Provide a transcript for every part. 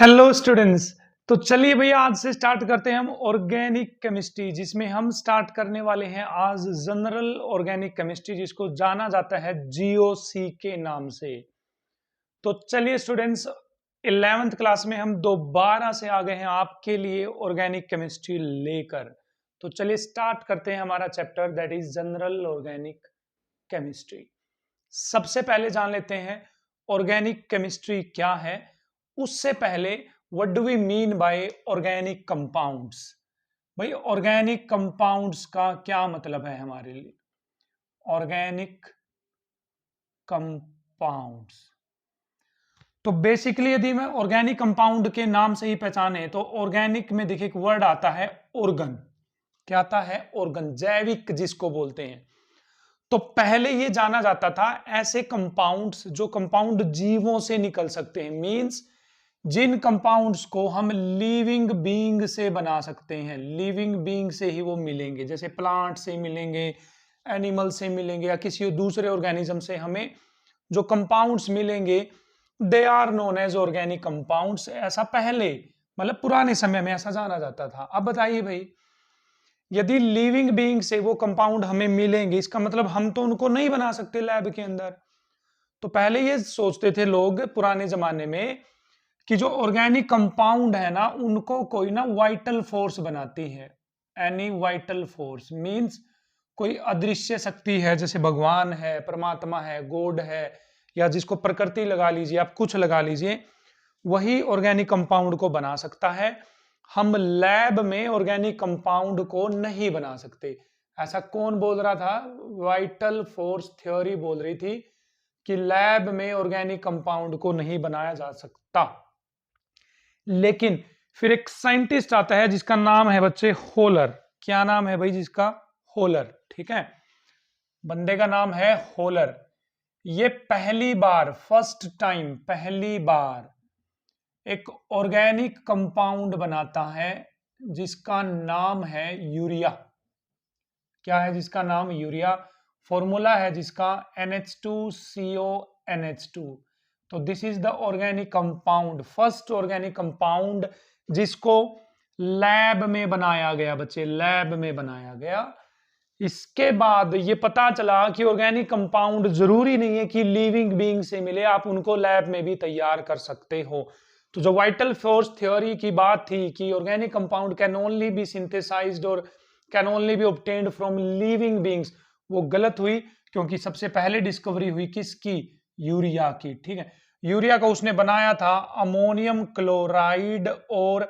Hello students. तो चलिए भैया आज से स्टार्ट करते हैं हम ऑर्गेनिक केमिस्ट्री, जिसमें हम स्टार्ट करने वाले हैं आज जनरल ऑर्गेनिक केमिस्ट्री, जिसको जाना जाता है जीओसी के नाम से। तो चलिए स्टूडेंट्स, 11th क्लास में हम दोबारा से आ गए हैं आपके लिए ऑर्गेनिक केमिस्ट्री लेकर। तो चलिए स्टार्ट करते हैं हमारा chapter, that is general organic chemistry. सबसे पहले जान लेते हैं ऑर्गेनिक केमिस्ट्री क्या है। उससे पहले what do we mean by organic compounds. भाई ऑर्गेनिक कंपाउंड्स का क्या मतलब है हमारे लिए। ऑर्गेनिक कंपाउंड्स, तो बेसिकली यदि मैं ऑर्गेनिक कंपाउंड के नाम से ही पहचाने तो ऑर्गेनिक में देखिए एक वर्ड आता है ऑर्गन। क्या आता है? ऑर्गन, जैविक जिसको बोलते हैं। तो पहले ये जाना जाता था ऐसे कंपाउंड्स जो कंपाउंड जीवों से निकल सकते हैं, मींस जिन कंपाउंड्स को हम लिविंग बीइंग से बना सकते हैं, लिविंग बीइंग से ही वो मिलेंगे, जैसे प्लांट से मिलेंगे, एनिमल से मिलेंगे, या किसी दूसरे ऑर्गेनिज्म से हमें जो कंपाउंड्स मिलेंगे they are known as organic compounds. ऐसा पहले मतलब पुराने समय में ऐसा जाना जाता था। अब बताइए भाई, यदि लिविंग बीइंग से वो कंपाउंड हमें मिलेंगे, इसका मतलब हम तो उनको नहीं बना सकते लैब के अंदर। तो पहले ये सोचते थे लोग पुराने जमाने में कि जो ऑर्गेनिक कंपाउंड है ना, उनको कोई ना वाइटल फोर्स बनाती है। एनी वाइटल फोर्स मींस कोई अदृश्य शक्ति है, जैसे भगवान है, परमात्मा है, गॉड है, या जिसको प्रकृति लगा लीजिए, आप कुछ लगा लीजिए, वही ऑर्गेनिक कंपाउंड को बना सकता है। हम लैब में ऑर्गेनिक कंपाउंड को नहीं बना सकते। ऐसा कौन बोल रहा था? वाइटल फोर्स थ्योरी बोल रही थी कि लैब में ऑर्गेनिक कंपाउंड को नहीं बनाया जा सकता। लेकिन फिर एक साइंटिस्ट आता है जिसका नाम है बच्चे होलर। क्या नाम है भाई जिसका? होलर। ठीक है, बंदे का नाम है होलर। ये पहली बार, फर्स्ट टाइम, पहली बार एक ऑर्गेनिक कंपाउंड बनाता है जिसका नाम है यूरिया। क्या है जिसका नाम? यूरिया। फॉर्मूला है जिसका NH2CONH2। तो this is the organic compound, first organic compound जिसको लैब में बनाया गया बच्चे, लैब में बनाया गया। इसके बाद ये पता चला कि ऑर्गेनिक कंपाउंड जरूरी नहीं है कि लिविंग बीइंग से मिले, आप उनको लैब में भी तैयार कर सकते हो। तो जो वाइटल फोर्स थ्योरी की बात थी कि organic compound can only be synthesized और can only be obtained from living beings, वो गलत हुई, क्योंकि सबसे पहले डिस्कवरी हुई किसकी? यूरिया की। ठीक है, यूरिया को उसने बनाया था अमोनियम क्लोराइड और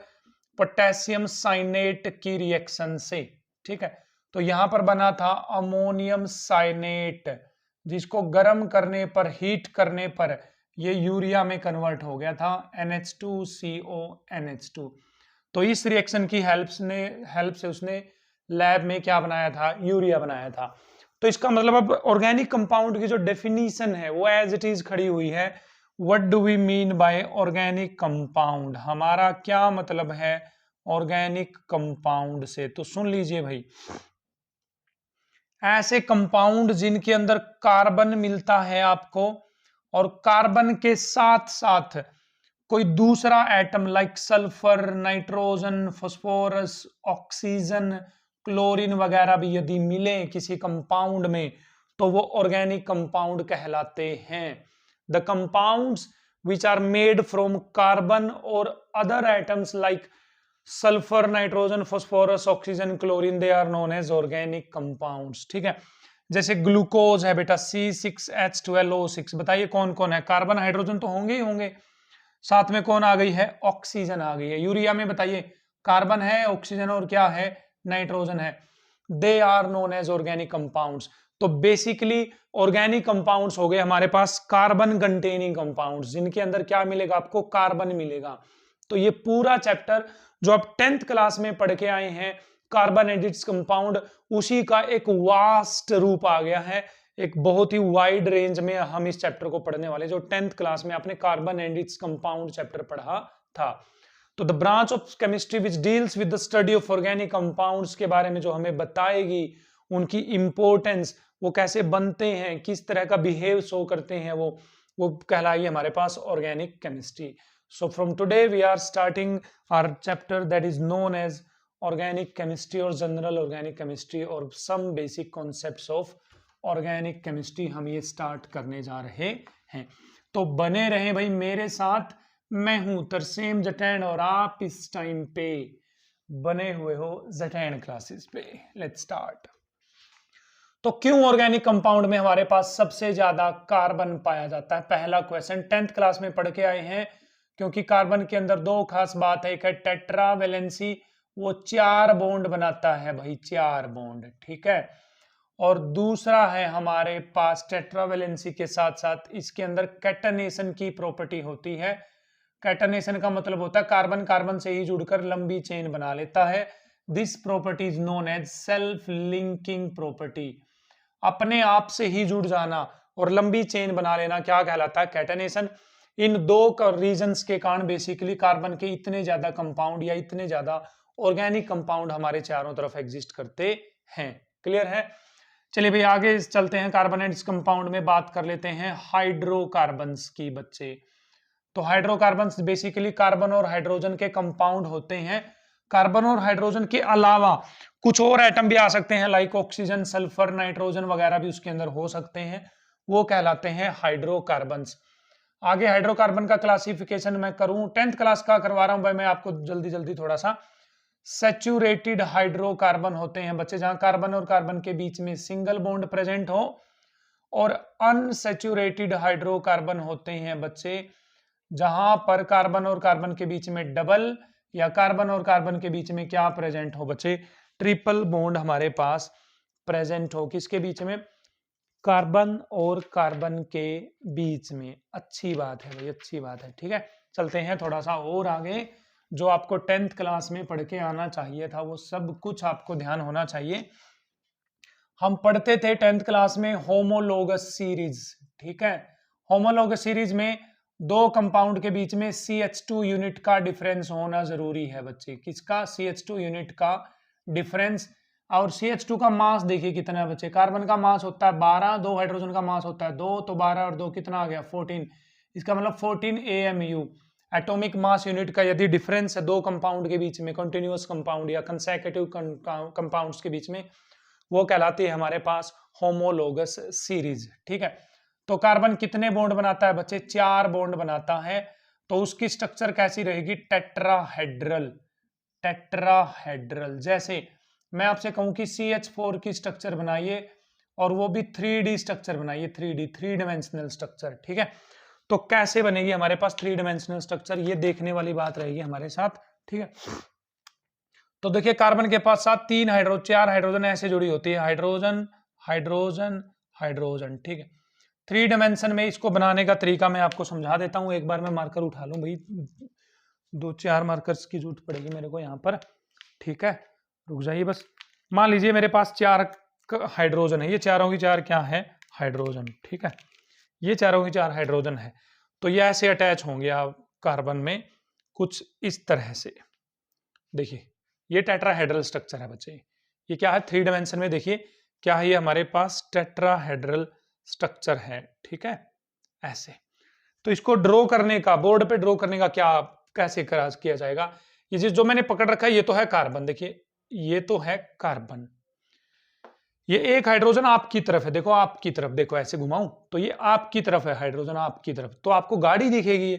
पोटेशियम साइनेट की रिएक्शन से। ठीक है, तो यहां पर बना था अमोनियम साइनेट, जिसको गर्म करने पर, हीट करने पर ये यूरिया में कन्वर्ट हो गया था, NH2CONH2। तो इस रिएक्शन की हेल्प से उसने लैब में क्या बनाया था? यूरिया बनाया था। तो इसका मतलब अब ऑर्गेनिक कंपाउंड की जो डेफिनेशन है वो एज इट इज खड़ी हुई है। What do we mean by organic compound, हमारा क्या मतलब है ऑर्गेनिक कंपाउंड से? तो सुन लीजिए भाई, ऐसे कंपाउंड जिनके अंदर कार्बन मिलता है आपको, और कार्बन के साथ साथ कोई दूसरा atom like sulphur, nitrogen, phosphorus, oxygen, chlorine वगैरह भी यदि मिले किसी कंपाउंड में, तो वो ऑर्गेनिक कंपाउंड कहलाते हैं। The compounds which are made from carbon और other atoms like sulphur, nitrogen, phosphorus, oxygen, chlorine, they are known as organic compounds. ठीक है, जैसे ग्लूकोज है बेटा, C6H12O6। बताइए कौन कौन है? कार्बन हाइड्रोजन तो होंगे ही होंगे, साथ में कौन आ गई है? ऑक्सीजन आ गई है। यूरिया में बताइए कार्बन है, ऑक्सीजन और क्या है? नाइट्रोजन है। They are known as organic compounds. तो बेसिकली ऑर्गेनिक कंपाउंड्स हो गए हमारे पास कार्बन कंटेनिंग कंपाउंड्स, जिनके अंदर क्या मिलेगा आपको? कार्बन मिलेगा। तो ये पूरा चैप्टर जो आप 10th क्लास में पढ़ के आए हैं, कार्बन एडिट्स कंपाउंड, उसी का एक वास्ट रूप आ गया है। एक बहुत ही वाइड रेंज में हम इस चैप्टर को पढ़ने वाले, जो 10th क्लास में आपने carbon and its compound chapter पढ़ा था। तो the branch of chemistry which deals with the study of organic compounds के बारे में जो हमें बताएगी, उनकी इंपॉर्टेंस, वो कैसे बनते हैं, किस तरह का बिहेव शो करते हैं, वो कहलाई हमारे पास organic chemistry. So from today we are starting our chapter that is known as organic chemistry or general organic chemistry or some basic concepts of organic chemistry हम ये start करने जा रहे हैं। तो बने रहें भाई मेरे साथ। मैं हूं तरसेम जटैन और आप इस टाइम पे बने हुए हो जटैन क्लासेस पे। Let's start. तो क्यों ऑर्गेनिक कंपाउंड में हमारे पास सबसे ज्यादा कार्बन पाया जाता है? पहला क्वेश्चन 10th क्लास में पढ़ के आए हैं। क्योंकि कार्बन के अंदर दो खास बात है, एक है टेट्रा वैलेंसी, वो 4 बॉन्ड बनाता है भाई, 4 बॉन्ड, ठीक है। और दूसरा है हमारे पास टेट्रा वैलेंसी के साथ साथ इसके अंदर कैटनेशन की प्रॉपर्टी होती है। कैटनेशन का मतलब होता है कार्बन कार्बन से ही जुड़कर लंबी चेन बना लेता है। This property is known as self linking property. अपने आप से ही जुड़ जाना और लंबी चेन बना लेना क्या कहलाता है? कैटनेशन। इन दो रीजंस के कारण बेसिकली कार्बन के इतने ज्यादा कंपाउंड या इतने ज्यादा ऑर्गेनिक कंपाउंड हमारे चारों तरफ एग्जिस्ट करते हैं। क्लियर है? चलिए भाई आगे चलते हैं। कार्बन एंड इस कंपाउंड में बात कर लेते हैं हाइड्रोकार्बन्स की बच्चे। तो हाइड्रोकार्बन्स बेसिकली कार्बन और हाइड्रोजन के कंपाउंड होते हैं। कार्बन और हाइड्रोजन के अलावा कुछ और एटम भी आ सकते हैं, लाइक ऑक्सीजन, सल्फर, नाइट्रोजन वगैरह भी उसके अंदर हो सकते हैं, वो कहलाते हैं हाइड्रोकार्बन्स। आगे हाइड्रोकार्बन का क्लासिफिकेशन मैं करूं, 10th क्लास का करवा रहा हूं भाई मैं आपको जल्दी जल्दी थोड़ा सा। सैचुरेटेड हाइड्रोकार्बन होते हैं बच्चे जहां कार्बन और कार्बन के बीच में सिंगल बॉन्ड प्रेजेंट हो, और अनसैचुरेटेड हाइड्रोकार्बन होते हैं बच्चे जहां पर कार्बन और कार्बन के बीच में डबल या कार्बन और कार्बन के बीच में क्या प्रेजेंट हो बच्चे? ट्रिपल बॉन्ड हमारे पास प्रेजेंट हो। किसके बीच में? कार्बन और कार्बन के बीच में। अच्छी बात है भाई, अच्छी बात है, ठीक है। चलते हैं थोड़ा सा और आगे। जो आपको 10th क्लास में पढ़ के आना चाहिए था वो सब कुछ आपको ध्यान होना चाहिए। हम पढ़ते थे 10th क्लास में होमोलोगस सीरीज, ठीक है। होमोलोगस सीरीज में दो कंपाउंड के बीच में CH2 यूनिट का डिफरेंस होना जरूरी है बच्चे। किसका? CH2 यूनिट का डिफरेंस। और CH2 का मास देखिए कितना है बच्चे। कार्बन का मास होता है 12, दो हाइड्रोजन का मास होता है 2, तो 12 और 2 कितना आ गया? 14। इसका मतलब 14 AMU एटॉमिक मास यूनिट का यदि डिफरेंस है दो कंपाउंड के बीच में, कंटिन्यूअस कंपाउंड या कंसेक्यूटिव कंपाउंड्स के बीच में, वो कहलाती है हमारे पास होमोलोगस सीरीज, ठीक है। तो कार्बन कितने बॉन्ड बनाता है बच्चे? 4 बॉन्ड बनाता है। तो उसकी स्ट्रक्चर कैसी रहेगी? टेट्राहेड्रल। टेट्राहेड्रल। जैसे मैं आपसे कहूं कि CH4 की स्ट्रक्चर बनाइए और वो भी 3D स्ट्रक्चर बनाइए, 3D 3 डायमेंशनल स्ट्रक्चर, ठीक है। तो कैसे बनेगी हमारे पास 3 डायमेंशनल स्ट्रक्चर? ये देखने वाली बात रहेगी हमारे साथ, ठीक है। तो देखिए कार्बन के पास साथ 4 हाइड्रोजन ऐसे जुड़ी होती है, हाइड्रोजन हाइड्रोजन हाइड्रोजन, ठीक है। 3 डायमेंशन में इसको बनाने का तरीका मैं आपको समझा देता हूं। एक बार मैं मार्कर उठा लूं भाई, 2-4 मार्कर्स की जरूरत पड़ेगी मेरे को यहाँ पर, ठीक है। रुक जाइए बस। मान लीजिए मेरे पास 4 हाइड्रोजन है, ये चारों की 4 क्या है? हाइड्रोजन, ठीक है। ये चारों की 4 हाइड्रोजन है। तो ये ऐसे अटैच होंगे आप कार्बन में कुछ इस तरह से। देखिए ये टेट्राहेड्रल स्ट्रक्चर है बच्चे। ये क्या है? 3 डायमेंशन में देखिए क्या है, ये हमारे पास टेट्राहेड्रल स्ट्रक्चर है, ठीक है, ऐसे। तो इसको ड्रॉ करने का, बोर्ड पे ड्रॉ करने का क्या कैसे किया जाएगा? ये जो मैंने पकड़ रखा है ये तो है कार्बन, देखिए ये तो है कार्बन। ये एक हाइड्रोजन आपकी तरफ है, देखो आपकी तरफ, देखो ऐसे घुमाऊं तो ये आपकी तरफ है हाइड्रोजन, आपकी तरफ, तो आपको गाड़ी दिखेगी।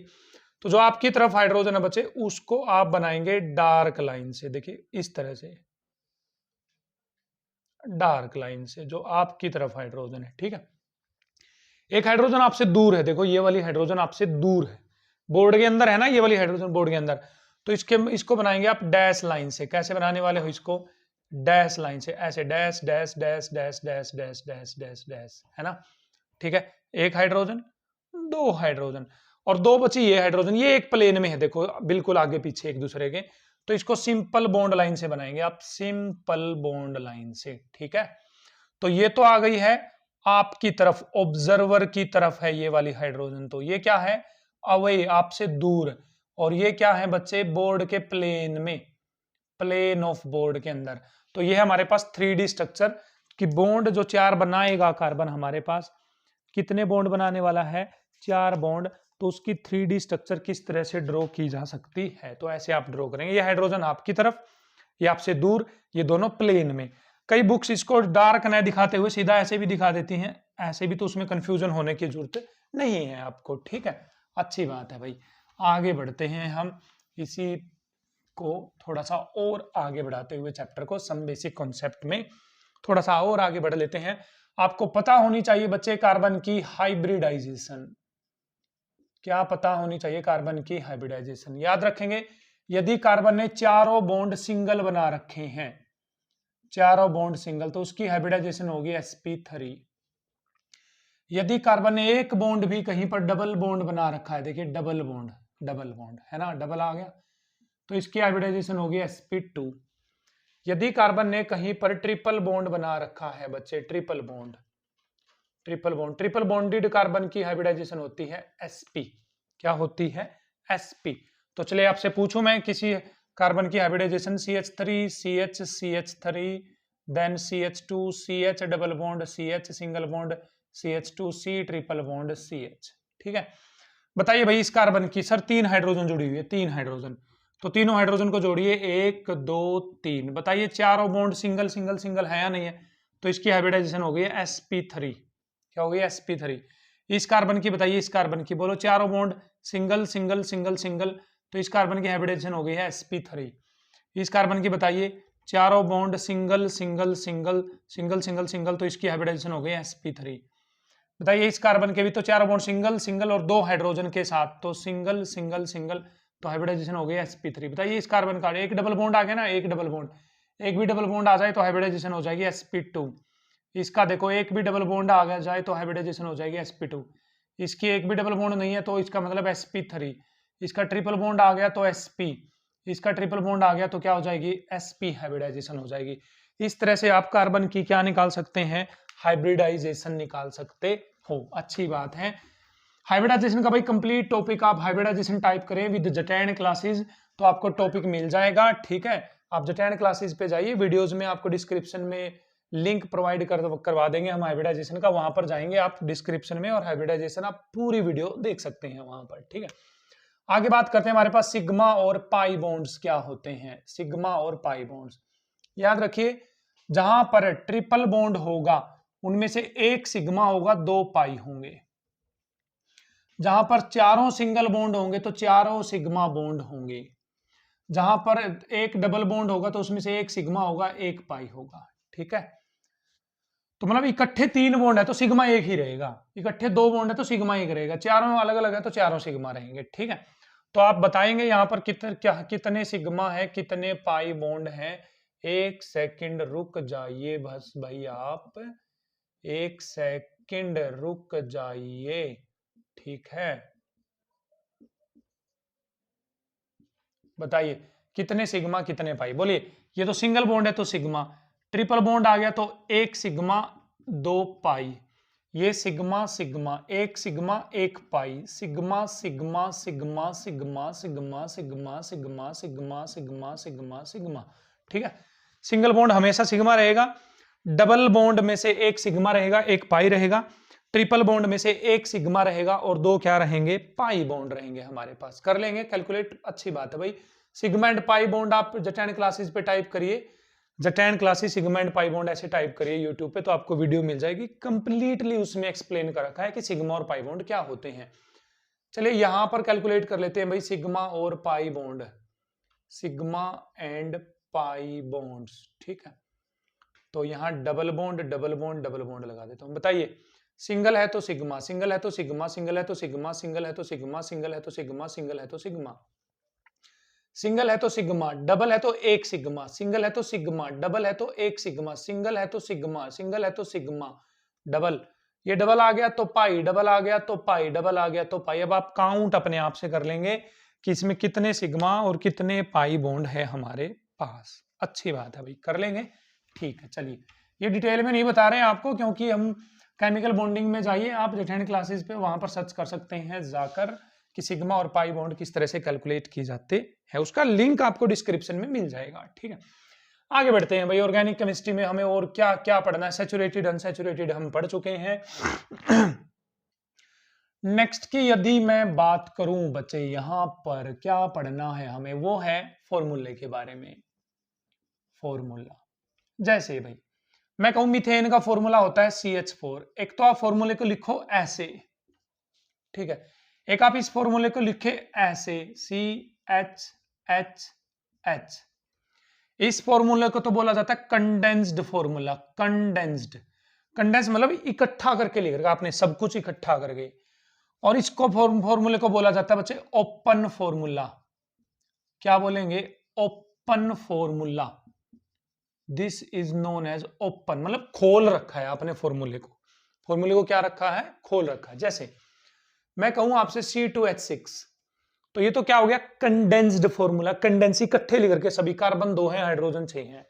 तो जो आपकी तरफ हाइड्रोजन है बच्चे उसको आप बनाएंगे डार्क लाइन से, देखिए इस तरह से, डार्क लाइन से जो आपकी तरफ हाइड्रोजन है, ठीक है। एक हाइड्रोजन आपसे दूर है, देखो ये वाली हाइड्रोजन आपसे दूर है, बोर्ड के अंदर है ना ये वाली हाइड्रोजन, बोर्ड के अंदर। तो इसको बनाएंगे आप डैश लाइन से। कैसे बनाने वाले हो इसको? डैश लाइन से, ऐसे dash dash dash dash dash dash dash dash dash, है ना, ठीक है। एक हाइड्रोजन, 2 हाइड्रोजन और 2 बची ये हाइड्रोजन, ये एक प्लेन में है, देखो बिल्कुल आगे पीछे एक दूसरे के। तो इसको सिंपल बॉन्ड लाइन से बनाएंगे आप, सिंपल बॉन्ड लाइन से, ठीक है। तो ये तो आ गई है आपकी तरफ, ऑब्जर्वर की तरफ है ये वाली हाइड्रोजन। तो ये क्या है? अवे, आपसे दूर। और ये क्या है बच्चे? बोर्ड के प्लेन में, प्लेन ऑफ बोर्ड के अंदर। तो ये है हमारे पास 3D स्ट्रक्चर कि बॉन्ड जो 4 बनाएगा कार्बन हमारे पास, कितने बॉन्ड बनाने वाला है? 4 बॉन्ड। तो उसकी 3D स्ट्रक्चर किस तरह से ड्रॉ की जा सकती है। तो ऐसे आप ड्रॉ करेंगे, ये हाइड्रोजन आपकी तरफ, ये आपसे दूर, ये दोनों प्लेन में। कई बुक्स इसको डार्क न दिखाते हुए सीधा ऐसे भी दिखा देती हैं, ऐसे भी, तो उसमें कंफ्यूजन होने की जरूरत नहीं है आपको, ठीक है। अच्छी बात है भाई। आगे बढ़ते हैं हम इसी को थोड़ा सा और आगे बढ़ाते हुए चैप्टर को सम बेसिक कॉन्सेप्ट में थोड़ा सा और आगे बढ़ लेते हैं। आपको पता होनी चाहिए बच्चे कार्बन की हाइब्रिडाइजेशन। क्या पता होनी चाहिए कार्बन की हाइब्रिडाइजेशन? याद रखेंगे, यदि कार्बन ने चारों बॉन्ड सिंगल बना रखे हैं, चारों बॉन्ड सिंगल, तो उसकी हाइब्रिडाइजेशन होगी sp3। यदि कार्बन ने एक बॉन्ड भी कहीं पर डबल बॉन्ड बना रखा है, देखिए डबल बॉन्ड है ना, डबल आ गया, तो इसकी हाइब्रिडाइजेशन होगी sp2। यदि कार्बन ने कहीं पर ट्रिपल बॉन्ड बना रखा है बच्चे, ट्रिपल बॉन्डेड कार्बन की हाइब्रिडाइजेशन होती है sp। क्या होती है? sp। तो चलिए आपसे पूछूं मैं किसी कार्बन की hybridization, CH3 CH CH3 then CH2 CH double bond CH single bond CH2C triple bond CH, ठीक है। बताइए भाई इस कार्बन की सर 3 हाइड्रोजन जुड़ी हुई है, 3 हाइड्रोजन, तो तीनों हाइड्रोजन को जोड़िए, 1 2 3। बताइए चारों बॉन्ड सिंगल सिंगल सिंगल है या नहीं है? तो इसकी हाइब्रिडाइजेशन हो गई है sp3। क्या हो गई? sp3। इस कार्बन की बताइए, इस कार्बन की बोलो, चारों bond single single single single, तो इस कार्बन की हाइब्रिडाइजेशन हो गई है sp3। इस कार्बन की बताइए चारों bond single single single single single single, तो इसकी हाइब्रिडाइजेशन हो गई है sp3। बताइए इस कार्बन के भी तो चारों बॉन्ड सिंगल सिंगल और 2 हाइड्रोजन के साथ, तो सिंगल सिंगल सिंगल, तो हाइब्रिडाइजेशन हो गई sp3। बताइए इस कार्बन का एक डबल बॉन्ड आ गया ना, एक डबल बॉन्ड, एक भी डबल बॉन्ड आ जाए तो हाइब्रिडाइजेशन हो जाएगी sp2। इसका देखो एक भी डबल बॉन्ड आ गया जाए तो हाइब्रिडाइजेशन हो जाएगी sp2। इसकी एक भी डबल बॉन्ड नहीं है तो इसका मतलब sp3। इसका ट्रिपल बॉन्ड आ गया तो sp, इसका ट्रिपल बॉन्ड आ गया तो क्या हो जाएगी? sp हाइब्रिडाइजेशन हो जाएगी। इस तरह से आप कार्बन की क्या निकाल सकते हैं? हाइब्रिडाइजेशन निकाल सकते हो। अच्छी बात है। हाइब्रिडाइजेशन का भाई कंप्लीट टॉपिक आप हाइब्रिडाइजेशन टाइप करें विद जटैन क्लासेस तो आपको टॉपिक मिल जाएगा, ठीक है। आप जटैन क्लासेस पे जाइए, वीडियोस में आपको डिस्क्रिप्शन में लिंक प्रोवाइड करवा देंगे हम हाइब्रिडाइजेशन का, वहां पर जाएंगे आप डिस्क्रिप्शन में और हाइब्रिडाइजेशन आप पूरी वीडियो देख सकते हैं वहां पर, ठीक है। आगे बात करते हैं हमारे पास सिग्मा और पाई बॉन्ड्स क्या होते हैं। सिग्मा और पाई बॉन्ड्स याद रखिए, जहां पर ट्रिपल बॉन्ड होगा उनमें से एक सिग्मा होगा, 2 पाई होंगे। जहां पर चारों सिंगल बॉन्ड होंगे तो चारों सिग्मा बॉन्ड होंगे। जहां पर एक डबल बॉन्ड होगा तो उसमें से एक सिग्मा होगा, एक पाई होगा, ठीक है। तो मतलब इकट्ठे 3 बॉन्ड है तो सिग्मा एक ही रहेगा, इकट्ठे 2 बॉन्ड है तो सिग्मा एक रहेगा, चारों अलग अलग है तो चारों सिग्मा रहेंगे, ठीक है। तो आप बताएंगे यहाँ पर कितने सिग्मा है, कितने पाई बॉन्ड है। 1 सेकंड रुक जाइए बस भाई, आप 1 सेकंड रुक जाइए, ठीक है। बताइए कितने सिग्मा कितने पाई, बोलिए। ये तो सिंगल बॉन्ड है तो सिग्मा, ट्रिपल बॉन्ड आ गया तो 1 सिग्मा 2 पाई, ये sigma sigma, 1 sigma 1 pi, sigma sigma sigma sigma sigma sigma sigma sigma sigma sigma sigma, ठीक है। सिंगल बॉन्ड हमेशा सिग्मा रहेगा, डबल बॉन्ड में से 1 सिग्मा रहेगा, 1 पाई रहेगा, ट्रिपल बॉन्ड में से 1 सिग्मा रहेगा और 2 क्या रहेंगे? पाई बॉन्ड रहेंगे हमारे पास। कर लेंगे कैलकुलेट, अच्छी बात है भाई। सिग्मा एंड पाई बॉन्ड आप जटैन क्लासेस पे टाइप करिए, जटैन classes sigma and pi bond ऐसे टाइप करिए यूट्यूब पे, तो आपको वीडियो मिल जाएगी, कंप्लीटली उसमें एक्सप्लेन कर रखा है कि सिग्मा और पाई बॉन्ड क्या होते हैं। चलिए यहां पर कैलकुलेट कर लेते हैं भाई, सिग्मा और pi bond, sigma and pi bonds, ठीक है। तो यहाँ double bond double bond double bond लगा देता हूं। बताइए सिंगल है तो सिग्मा, सिंगल है तो सिग्मा, सिंगल है तो सिग्मा, सिंगल है तो सिग्मा, सिंगल है तो सिग्मा, सिंगल है तो सिग्मा, सिंगल है तो सिग्मा, डबल है तो 1 सिग्मा, सिंगल है तो सिग्मा, डबल है तो 1 सिग्मा, सिंगल है तो सिग्मा, सिंगल है तो सिग्मा, डबल, ये डबल आ गया तो पाई, डबल आ गया तो पाई, डबल आ गया तो पाई। अब आप काउंट अपने आप से कर लेंगे कि इसमें कितने सिग्मा और कितने पाई बॉन्ड है हमारे पास। अच्छी बात है भाई, कर लेंगे, ठीक है। चलिए ये डिटेल में नहीं बता रहे हैं आपको, क्योंकि हम केमिकल बॉन्डिंग में जाइए आप जटैन क्लासेस पे, वहां पर सर्च कर सकते हैं जाकर कि सिग्मा और पाई बॉन्ड किस तरह से कैलकुलेट की जाते हैं, उसका लिंक आपको डिस्क्रिप्शन में मिल जाएगा, ठीक है। आगे बढ़ते हैं भाई, ऑर्गेनिक केमिस्ट्री में हमें और क्या क्या पढ़ना है। सैचुरेटेड अनसैचुरेटेड हम पढ़ चुके हैं। नेक्स्ट की यदि मैं बात करूं बच्चे, यहां पर क्या पढ़ना है हमें, वो है फॉर्मूले के बारे में। फॉर्मूला जैसे भाई मैं कहूं मीथेन का फॉर्मूला होता है CH4, एक तो आप फॉर्मूले को लिखो ऐसे, ठीक है, एक आप इस फॉर्मूले को लिखे ऐसे CH इस फॉर्मूले को तो बोला जाता है कंडेंस्ड फॉर्मूला। कंडेंस मतलब इकट्ठा करके लिख रखा आपने, सब कुछ इकट्ठा करके। और इसको फॉर्मूले को बोला जाता है बच्चे ओपन फॉर्मूला। क्या बोलेंगे? Open formula. This is known as open, मतलब खोल रखा है आपने फॉर्मूले को। फॉर्मूले को क्या रखा है? खोल रखा है। जैसे मैं कहूं आपसे C2H6, तो ये तो क्या हो गया? Condensed formula. कंडेंस इकट्ठे लिख करके, सभी कार्बन 2 हैं, हाइड्रोजन 6 हैं।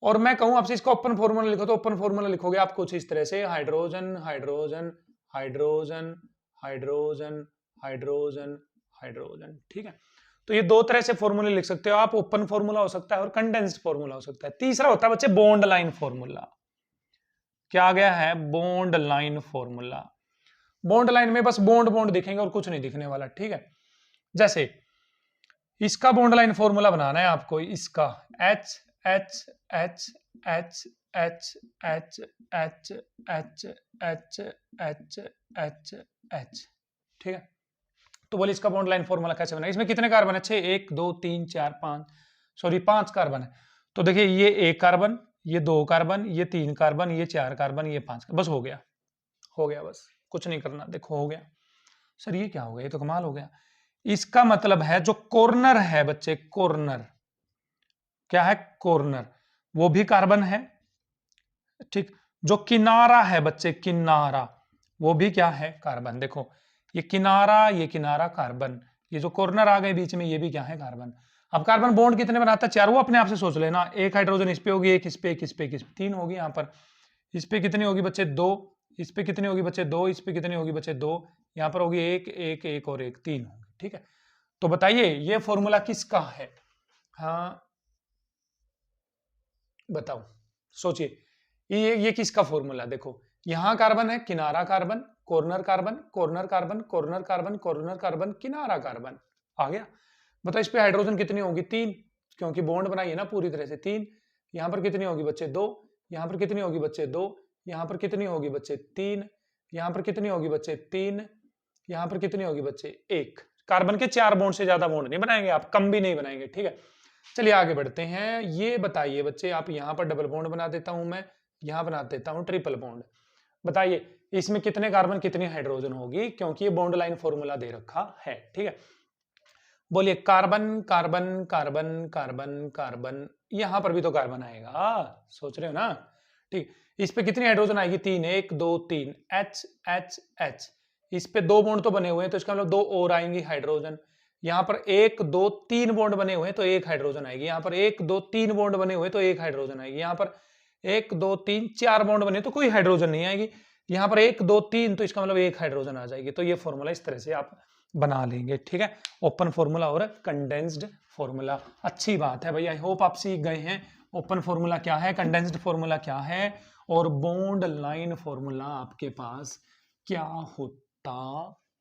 और मैं कहूं आपसे इसका ओपन फॉर्मूला लिखो, तो ओपन फॉर्मूला लिखोगे आप कुछ इस तरह से, hydrogen hydrogen hydrogen hydrogen hydrogen hydrogen, ठीक है। तो ये दो तरह से फॉर्मूले लिख सकते हो आप, ओपन फॉर्मूला हो सकता है और कंडेंस्ड फॉर्मूला हो सकता है। तीसरा होता है बच्चे बॉन्ड लाइन फॉर्मूला। क्या आ गया है? Bond line formula. Bond line में बस बॉन्ड बॉन्ड दिखेंगे और कुछ नहीं दिखने वाला, ठीक है। जैसे इसका बॉन्ड लाइन फॉर्मूला बनाना है आपको, इसका H H H H H H H H H H H H, ठीक है। तो बोले इसका बॉन्ड लाइन फॉर्मूला कैसे बना? इसमें कितने कार्बन है? 6, 1 2 3 4 5, सॉरी 5 कार्बन है। तो देखिए ये 1 कार्बन, ये 2 कार्बन, ये 3 कार्बन, ये 4 कार्बन, ये 5, बस हो गया। हो गया, बस कुछ नहीं करना। देखो हो गया। सर ये क्या हो गया? ये तो कमाल हो गया। इसका मतलब है जो कॉर्नर है बच्चे, कॉर्नर क्या है? कॉर्नर, वो भी कार्बन है, ठीक। जो किनारा है बच्चे, किनारा, वो भी क्या है? कार्बन। देखो ये किनारा कार्बन, ये जो कॉर्नर आ गए बीच में, ये भी क्या है? कार्बन। अब कार्बन बॉन्ड कितने बनाता है? 4। वो अपने आप से सोच लेना, एक हाइड्रोजन इस पे होगी, एक इस पे, एक इस पे, एक इस पे, 3 होगी यहाँ पर। इस पे कितनी होगी बच्चे? 2। इस पे कितनी होगी बच्चे? 2। इस पे कितनी होगी बच्चे? 2। यहाँ पर होगी 1 1 1 और 1, 3 होगी, ठीक है। तो बताइए ये फॉर्मूला किसका है? हाँ बताओ, सोचिए, ये किसका फॉर्मूला? देखो यहां कार्बन है, किनारा carbon, corner carbon, corner carbon, corner carbon, corner carbon, किनारा कार्बन। आ गया। बताओ इस पे हाइड्रोजन कितनी होगी? 3, क्योंकि बॉन्ड बनाई है ना पूरी तरह से। 3 यहां पर कितनी होगी बच्चे? 2 यहां पर कितनी होगी बच्चे? 2 यहां पर कितनी होगी बच्चे? 3 यहां पर कितनी होगी बच्चे? 3 यहां पर कितनी होगी बच्चे? 1। कार्बन के 4 बॉन्ड से ज्यादा बॉन्ड नहीं बनाएंगे आप, कम भी नहीं बनाएंगे, ठीक है। चलिए आगे बढ़ते हैं। ये बताइए बच्चे, आप यहां पर डबल बॉन्ड बना देता हूं मैं, यहां बना देता हूं ट्रिपल बॉन्ड। बताइए इसमें कितने कार्बन कितनी हाइड्रोजन होगी, क्योंकि ये बॉन्ड लाइन फॉर्मूला दे रखा है, ठीक है। बोलिए carbon carbon carbon carbon carbon, यहां पर भी तो कार्बन आएगा, सोच रहे हो ना? ठीक। इस पे कितनी हाइड्रोजन आएगी? 3, 1 2 3, H H H। इस पे 2 बॉन्ड तो बने हुए हैं, तो इसका मतलब 2 और आएंगी हाइड्रोजन। यहाँ पर 1 2 3 बॉन्ड बने हुए हैं, तो 1 हाइड्रोजन आएगी। यहाँ पर 1 2 3 बॉन्ड बने हुए हैं, तो 1 हाइड्रोजन आएगी। यहाँ पर 1 2 3 4 बॉन्ड बने, तो कोई हाइड्रोजन नहीं आएगी। यहाँ पर 1 2 3, तो इसका मतलब 1 हाइड्रोजन आ जाएगी। तो ये फॉर्मूला इस तरह से आप बना लेंगे, ठीक है। ओपन फॉर्मूला और कंडेंस्ड फॉर्मूला। अच्छी बात है भाई, आई होप आप सीख गए हैं ओपन फॉर्मूला क्या है, कंडेंस्ड फॉर्मूला क्या है, और बॉन्ड लाइन फॉर्मूला आपके पास क्या होता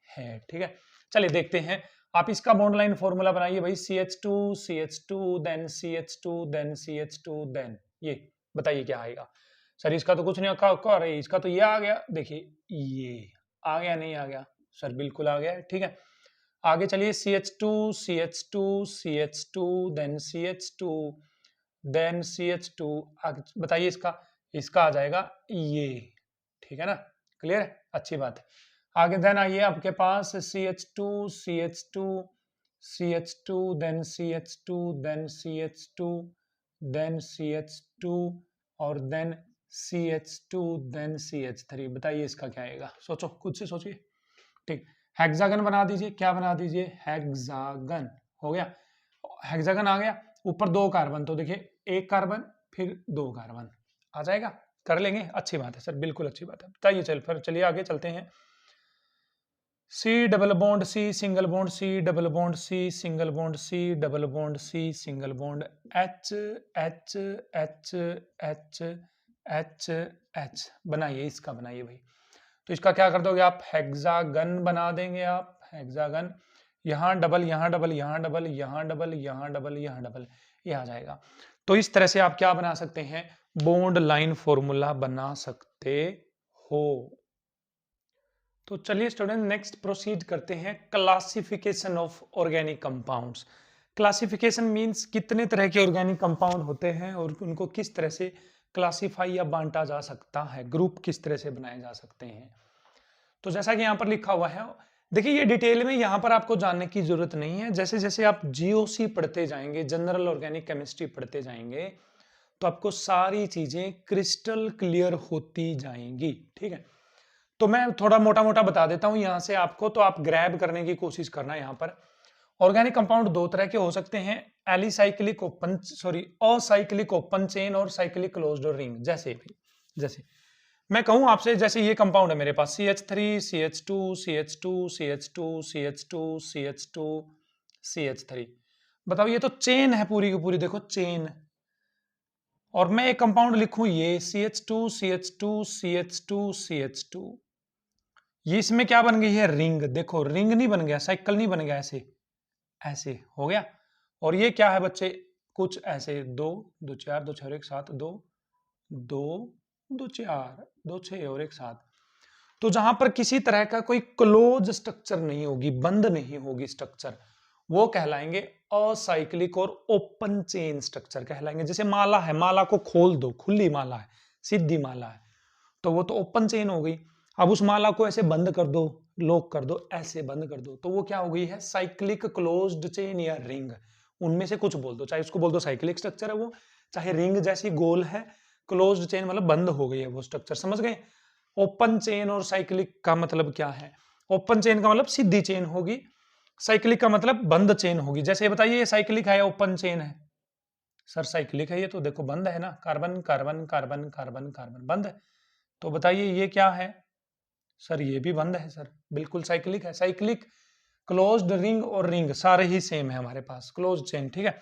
है, ठीक है। चलिए देखते हैं। आप इसका बॉन्ड लाइन फॉर्मूला बनाइए भाई, CH2 CH2 then CH2 then CH2 then, ये बताइए क्या आएगा। सर इसका तो कुछ नहीं कर रही, इसका तो ये आ गया। देखिए ये आ गया, नहीं आ गया? सर बिल्कुल आ गया है, ठीक है। आगे चलिए CH2 CH2 CH2 then CH2 then CH2, बताइए इसका आ जाएगा ये, ठीक है ना? क्लियर है? अच्छी बात है। आगे देन आइए आपके पास CH2 CH2 CH2 then CH2 then CH2 then CH2 और देन CH2 देन CH3। बताइए इसका क्या आएगा? सोचो, खुद से सोचिए, ठीक। हेक्सागन बना दीजिए। क्या बना दीजिए? हेक्सागन। हो गया, हेक्सागन आ गया। ऊपर 2 कार्बन, तो देखिए 1 कार्बन फिर 2 कार्बन आ जाएगा। कर लेंगे, अच्छी बात है सर, बिल्कुल अच्छी बात है। बताइए फिर चलिए आगे चलते हैं। C double bond C single bond C double bond C single bond C double bond C single bond H H H H H H बनाइए, इसका बनाइए भाई। तो इसका क्या कर दोगे आप, हेक्सागन बना देंगे आप, हेक्सागन, यहाँ डबल, यहाँ डबल, यहाँ डबल, यहाँ डबल, यहाँ डबल, यहाँ डबल, ये आ जाएगा। तो इस तरह से आप क्या बना सकते हैं, बॉन्ड लाइन फॉर्मूला बना सकते हो। तो चलिए स्टूडेंट नेक्स्ट प्रोसीड करते हैं, classification of organic compounds. Classification means कितने तरह के ऑर्गेनिक कंपाउंड होते हैं और उनको किस तरह से क्लासिफाई या बांटा जा सकता है, ग्रुप किस तरह से बनाए जा सकते हैं। तो जैसा कि यहाँ पर लिखा हुआ है, देखिए ये डिटेल में यहाँ पर आपको जानने की जरूरत नहीं है। जैसे जैसे आप जीओसी पढ़ते जाएंगे, जनरल ऑर्गेनिक केमिस्ट्री पढ़ते जाएंगे, तो आपको सारी चीजें क्रिस्टल क्लियर होती जाएंगी। ठीक है, तो मैं थोड़ा मोटा मोटा बता देता हूं यहां से आपको, तो आप ग्रैब करने की कोशिश करना। यहां पर ऑर्गेनिक कंपाउंड दो तरह के हो सकते हैं, alicyclic open acyclic open chain और साइक्लिक क्लोज्ड रिंग। जैसे मैं कहूं आपसे, जैसे ये कंपाउंड है मेरे पास CH3 CH2 CH2 CH2 CH2 CH2 CH3, बताओ ये तो चेन है पूरी की पूरी, देखो चेन। और मैं एक कंपाउंड लिखूं ये CH2 CH2 CH2 CH2, ये इसमें क्या बन गई है, रिंग। देखो रिंग नहीं बन गया, साइकिल नहीं बन गया, ऐसे ऐसे हो गया। और ये क्या है बच्चे, कुछ ऐसे 2 2 4 2 6 और 1 7, 2 2 2 4 2 6 और 1 7। तो जहां पर किसी तरह का कोई क्लोज स्ट्रक्चर नहीं होगी, बंद नहीं होगी स्ट्रक्चर, वो कहलाएंगे असाइक्लिक और ओपन चेन स्ट्रक्चर कहलाएंगे। जैसे माला है, माला को खोल दो, खुली माला है, सीधी माला है, तो वो तो ओपन चेन हो गई। अब उस माला को ऐसे बंद कर दो, लॉक कर दो, ऐसे बंद कर दो, तो वो क्या हो गई है, साइक्लिक क्लोज्ड चेन या रिंग। उनमें से कुछ बोल दो, चाहे उसको बोल दो साइक्लिक स्ट्रक्चर है वो, चाहे रिंग जैसी गोल है। क्लोज्ड चेन मतलब बंद हो गई है वो स्ट्रक्चर, समझ गए। ओपन चेन और साइक्लिक का मतलब क्या है, ओपन चेन का मतलब सीधी चेन होगी, साइक्लिक का मतलब बंद चेन होगी। जैसे बताइए ये साइक्लिक है या ओपन चेन है, सर साइक्लिक है, ये तो देखो बंद है ना, carbon carbon carbon carbon carbon बंद है। तो बताइए ये क्या है, सर ये भी बंद है सर, बिल्कुल साइक्लिक है। साइक्लिक, क्लोज्ड रिंग और रिंग सारे ही सेम है हमारे पास, क्लोज्ड चेन, ठीक है।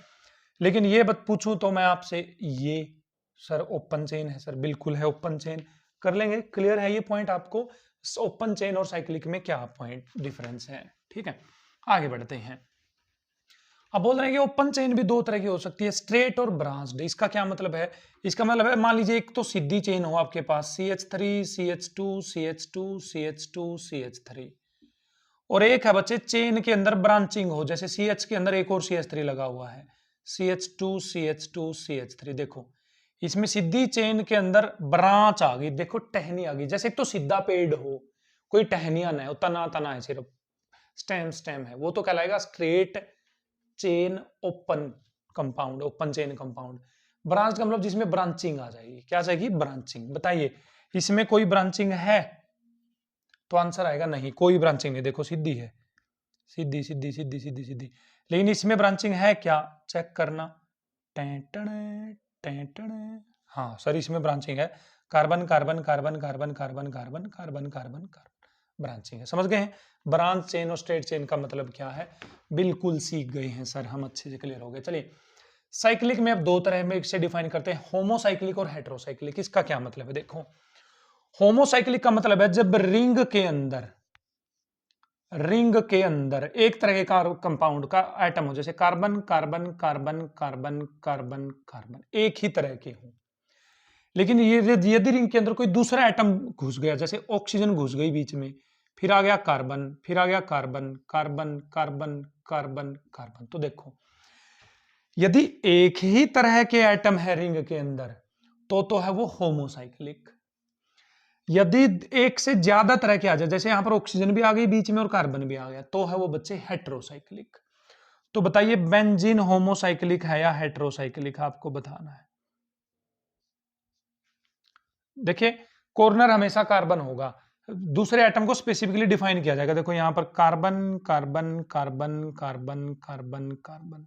लेकिन ये बात पूछूं तो मैं आपसे, ये सर ओपन चेन है, सर बिल्कुल है ओपन चेन, कर लेंगे। क्लियर है ये पॉइंट आपको, ओपन चेन और साइक्लिक में क्या पॉइंट डिफरेंस है, ठीक है। आगे बढ़ते हैं। अब बोल रहे हैं कि ओपन चेन भी दो तरह की हो सकती है, स्ट्रेट और ब्रांच्ड। इसका क्या मतलब है, इसका मतलब है मान लीजिए एक तो सीधी चेन हो आपके पास CH3 CH2 CH2 CH2 CH3, और एक है बच्चे चेन के अंदर ब्रांचिंग हो, जैसे CH के अंदर एक और CH3 लगा हुआ है, CH2 CH2 CH3। देखो इसमें सीधी चेन के अंदर ब्रांच आ गई, देखो टहनी आ गई। जैसे एक तो सीधा पेड़ हो, कोई टहनियां ना है, तना तना है, सिर्फ स्टेम स्टेम है, वो तो कहलाएगा straight chain open compound, open chain compound. Branch का मतलब जिसमें ब्रांचिंग आ जाएगी, क्या जाएगी, ब्रांचिंग। बताइए इसमें कोई ब्रांचिंग है, तो आंसर आएगा नहीं, कोई ब्रांचिंग नहीं। देखो सीधी है, सीधी सीधी सीधी सीधी सीधी, लेकिन इसमें ब्रांचिंग है क्या, चेक करना, टेंटने टेंटने, हाँ सर इसमें ब्रांचिंग है, carbon carbon carbon carbon carbon carbon carbon carbon carbon, branching है। समझ गए हैं ब्रांच चेन और स्ट्रेट चेन का मतलब क्या है, बिल्कुल सीख गए हैं सर, हम अच्छे से क्लियर हो गए। चलिए साइक्लिक में अब दो तरह में से डिफाइन करते हैं, होमोसाइक्लिक और हेटेरोसाइक्लिक। इसका क्या मतलब है, देखो होमोसाइक्लिक का मतलब है जब रिंग के अंदर एक तरह के कंपाउंड का एटम हो, जैसे carbon carbon carbon carbon carbon carbon, एक ही तरह के हो, लेकिन ये यदि रिंग के अंदर कोई दूसरा एटम घुस गया, जैसे ऑक्सीजन घुस गई बीच में, फिर आ गया कार्बन, फिर आ गया carbon carbon carbon carbon carbon, तो देखो यदि एक ही तरह के एटम है रिंग के अंदर तो है वो होमोसाइक्लिक। यदि एक से ज्यादा तरह के आ जाए, जैसे यहां पर ऑक्सीजन भी आ गई बीच में और कार्बन भी आ गया, तो है वो बच्चे हेटेरोसाइक्लिक। तो बताइए बेंजीन होमोसाइक्लिक है या हेटेरोसाइक्लिक, आपको बताना है। देखिए कॉर्नर हमेशा कार्बन होगा, दूसरे एटम को स्पेसिफिकली डिफाइन किया जाएगा। देखो यहां पर carbon carbon carbon carbon carbon carbon,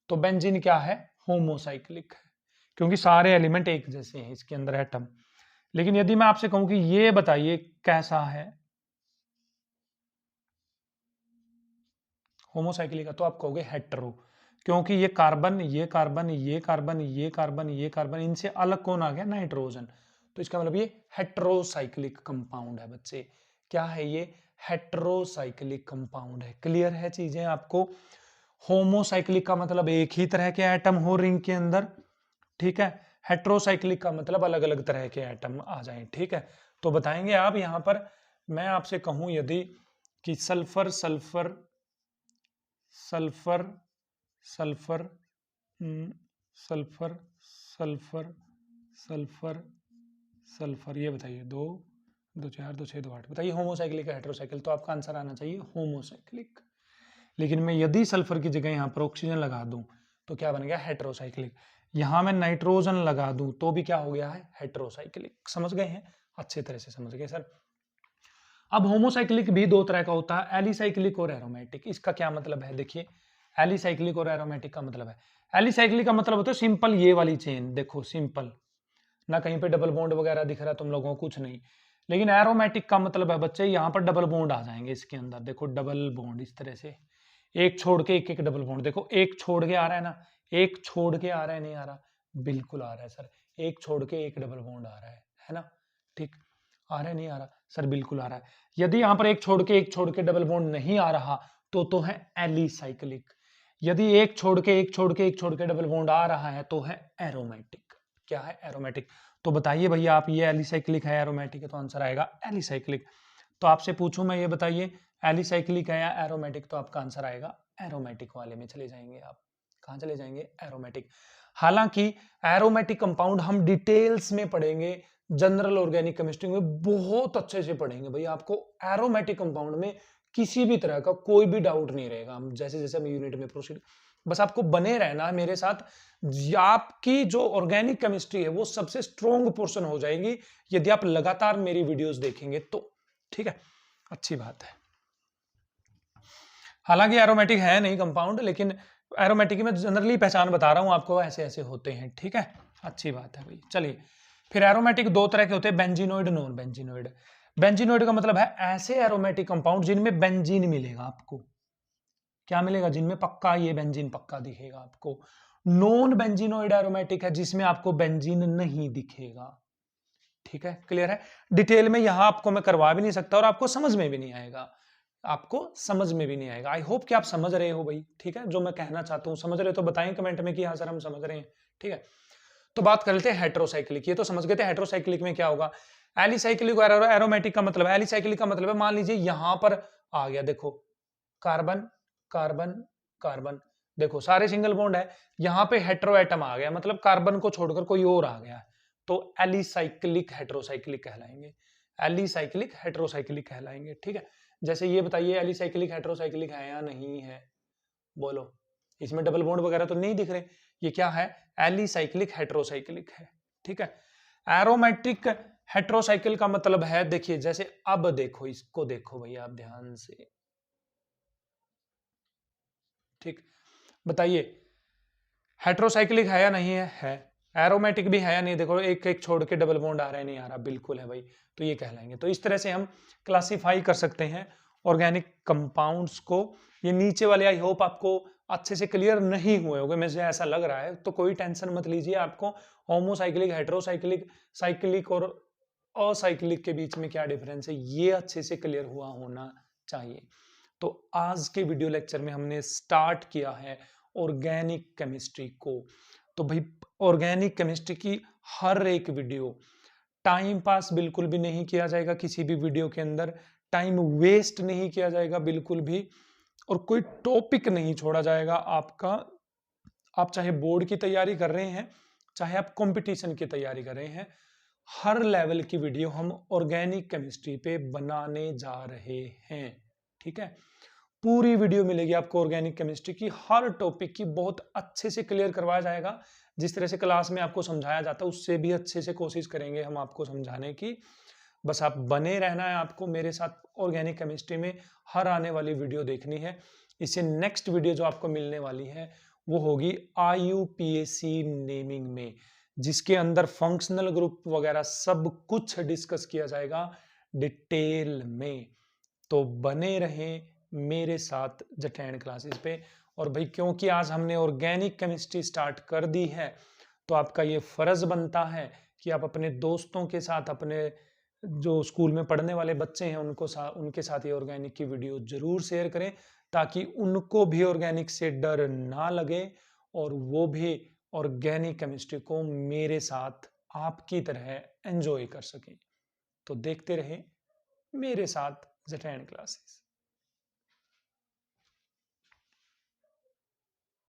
तो बेंजीन क्या है, होमोसाइक्लिक है, क्योंकि सारे एलिमेंट एक जैसे हैं इसके अंदर एटम। लेकिन यदि मैं आपसे कहूं कि ये बताइए कैसा है होमोसाइक्लिक का, तो आप कहोगे हेटेरो, क्योंकि ये कार्बन ये कार्बन ये कार्बन ये कार्बन ये कार्बन, इनसे अलग कौन आ गया, नाइट्रोजन, तो इसका मतलब ये हेट्रोसाइक्लिक कंपाउंड है बच्चे। क्या है ये? हेट्रोसाइक्लिक कंपाउंड है। क्लियर है चीजें आपको? होमोसाइक्लिक का मतलब एक ही तरह के एटम हो रिंग के अंदर, ठीक है। हेट्रोसाइक्लिक का मतलब अलग अलग तरह के एटम आ जाएं, ठीक है। तो बताएंगे आप यहां पर, मैं आपसे कहूं यदि कि sulphur sulphur sulphur sulphur sulphur sulphur sulphur sulphur, ये बताइए, 2 2 4 2 6 2 8, बताइए होमोसाइक्लिक है हेट्रोसाइक्लिक? तो आपका आंसर आना चाहिए होमोसाइक्लिक। लेकिन मैं यदि सल्फर की जगह यहाँ पर ऑक्सीजन लगा दूं तो क्या बन गया? हेट्रोसाइक्लिक। यहां मैं नाइट्रोजन लगा दूं तो भी क्या हो गया है? हेट्रोसाइक्लिक। समझ गए हैं? अच्छे तरह से समझ गए सर। अब होमोसाइक्लिक भी दो तरह का होता है, एलिसाइक्लिक और एरोमेटिक। इसका क्या मतलब है? देखिए, एलिसाइक्लिक और एरोमेटिक का मतलब है, एलिसाइक्लिक का मतलब होता है सिंपल ये वाली चेन, देखो सिंपल, ना कहीं पे डबल बॉन्ड वगैरह दिख रहा है तुम लोगों को, कुछ नहीं। लेकिन एरोमेटिक का मतलब है बच्चे यहाँ पर डबल बॉन्ड आ जाएंगे इसके अंदर, देखो डबल बॉन्ड इस तरह से, एक छोड़ के एक एक डबल बॉन्ड। देखो एक छोड़ के आ रहा है ना, एक छोड़ के आ रहा है, नहीं आ रहा? बिल्कुल आ रहा है सर, एक छोड़ के एक डबल बॉन्ड आ रहा है ना? ठीक, आ रहा है नहीं आ रहा? सर बिल्कुल आ रहा है। यदि यहाँ पर एक छोड़ के डबल बॉन्ड नहीं आ रहा तो है एलिसाइक्लिक। यदि एक छोड़ के एक छोड़ के डबल बॉन्ड आ रहा है तो है एरोमेटिक। क्या है? एरोमेटिक। तो बताइए भैया आप, ये एलिसाइक्लिक है एरोमेटिक है? तो आंसर आएगा एलिसाइक्लिक। तो आपसे पूछूं मैं, ये बताइए एलिसाइक्लिक है या एरोमेटिक? तो आपका आंसर आएगा एरोमेटिक वाले में चले जाएंगे आप। कहां चले जाएंगे? एरोमेटिक। हालांकि एरोमेटिक कंपाउंड हम डिटेल्स में पढ़ेंगे, जनरल ऑर्गेनिक केमिस्ट्री में बहुत अच्छे से पढ़ेंगे भैया। आपको एरोमेटिक कंपाउंड में किसी भी तरह का कोई भी डाउट नहीं रहेगा। हम जैसे जैसे हम यूनिट में प्रोसीड, बस आपको बने रहना है मेरे साथ। आपकी जो ऑर्गेनिक केमिस्ट्री है वो सबसे स्ट्रॉन्ग पोर्शन हो जाएगी यदि आप लगातार मेरी वीडियोस देखेंगे तो, ठीक है। अच्छी बात है। हालांकि एरोमेटिक है नहीं कंपाउंड, लेकिन एरोमेटिक में जनरली पहचान बता रहा हूं आपको, ऐसे ऐसे होते हैं, ठीक है। अच्छी बात है भाई। चलिए, फिर एरोमेटिक दो तरह के होते हैं, बेंजीनोइड, नॉन बेंजीनोइड। बेंजीनोइड का मतलब है ऐसे एरोमेटिक कंपाउंड जिनमें बेंजीन मिलेगा आपको। क्या मिलेगा? जिनमें पक्का ये बेंजीन पक्का दिखेगा आपको। नॉन बेंजीनोइड एरोमेटिक है जिसमें आपको बेंजीन नहीं दिखेगा, ठीक है। क्लियर है? डिटेल में यहां आपको मैं करवा भी नहीं सकता और आपको समझ में भी नहीं आएगा, आपको समझ में भी नहीं आएगा। आई होप कि आप समझ रहे हो भाई, ठीक है। जो मैं कहना चाहता हूं समझ रहे हो तो बताएं कमेंट में कि हाँ सर हम समझ रहे हैं, ठीक है। तो बात कर लेते हैं हेट्रोसाइक्लिक। ये तो समझ गए थे हेट्रोसाइक्लिक में क्या होगा। एलिसाइक्लिक और एरोमेटिक का मतलब है, एलिसाइक्लिक का मतलब है, मान लीजिए यहां पर आ गया, देखो कार्बन कार्बन कार्बन, देखो सारे सिंगल बॉन्ड है, यहां पे हेट्रो एटम आ गया, मतलब कार्बन को छोड़कर कोई और आ गया, तो एलिसाइक्लिक हेट्रोसाइक्लिक कहलाएंगे, एलिसाइक्लिक हेट्रोसाइक्लिक कहलाएंगे, ठीक है। जैसे ये बताइए एलिसाइक्लिक हेट्रोसाइक्लिक है या नहीं है? बोलो, इसमें डबल बॉन्ड वगैरह तो नहीं दिख रहे। ये क्या है? एलिसाइक्लिक हेट्रोसाइक्लिक है, ठीक है। एरोमेटिक हेट्रोसाइकिल का मतलब है, देखिए जैसे अब देखो, इसको देखो भैया आप ध्यान से, ठीक। बताइए हेट्रोसाइक्लिक है या नहीं है? एरोमेटिक भी है या नहीं? देखो एक एक छोड़ के डबल बॉन्ड आ रहा है, नहीं आ रहा? बिल्कुल है भाई। तो ये कहलाएंगे। तो इस तरह से हम क्लासिफाई कर सकते हैं ऑर्गेनिक कंपाउंड्स को। ये नीचे वाले आई होप आपको अच्छे से क्लियर नहीं हुए होंगे, मुझे ऐसा लग रहा है, तो कोई टेंशन मत लीजिए। आपको होमोसाइक्लिक, हेट्रोसाइक्लिक, साइक्लिक और असाइक्लिक के बीच में क्या डिफरेंस है ये अच्छे से क्लियर हुआ होना चाहिए। तो आज के वीडियो लेक्चर में हमने स्टार्ट किया है ऑर्गेनिक केमिस्ट्री को। तो भाई ऑर्गेनिक केमिस्ट्री की हर एक वीडियो, टाइम पास बिल्कुल भी नहीं किया जाएगा किसी भी वीडियो के अंदर, टाइम वेस्ट नहीं किया जाएगा बिल्कुल भी, और कोई टॉपिक नहीं छोड़ा जाएगा आपका। आप चाहे बोर्ड की तैयारी कर रहे हैं, चाहे आप कंपटीशन की तैयारी कर रहे हैं, हर लेवल की वीडियो हम ऑर्गेनिक केमिस्ट्री पे बनाने जा रहे हैं, ठीक है। पूरी वीडियो मिलेगी आपको ऑर्गेनिक केमिस्ट्री की, हर टॉपिक की बहुत अच्छे से क्लियर करवाया जाएगा। जिस तरह से क्लास में आपको समझाया जाता है उससे भी अच्छे से कोशिश करेंगे हम आपको समझाने की। बस आप बने रहना है, आपको मेरे साथ ऑर्गेनिक केमिस्ट्री में हर आने वाली वीडियो देखनी है। इससे नेक्स्ट वीडियो जो आपको मिलने वाली है वो होगी IUPAC नेमिंग में, जिसके अंदर फंक्शनल ग्रुप वगैरह सब कुछ डिस्कस किया जाएगा डिटेल में। तो बने रहें मेरे साथ जटैन क्लासेस पे। और भाई क्योंकि आज हमने ऑर्गेनिक केमिस्ट्री स्टार्ट कर दी है तो आपका ये फर्ज बनता है कि आप अपने दोस्तों के साथ, अपने जो स्कूल में पढ़ने वाले बच्चे हैं उनके साथ ये ऑर्गेनिक की वीडियो जरूर शेयर करें, ताकि उनको भी ऑर्गेनिक से डर ना लगे और वो भी ऑर्गेनिक केमिस्ट्री को मेरे साथ आपकी तरह एंजॉय कर सकें। तो देखते रहे मेरे साथ ज़ेटैन क्लासेस।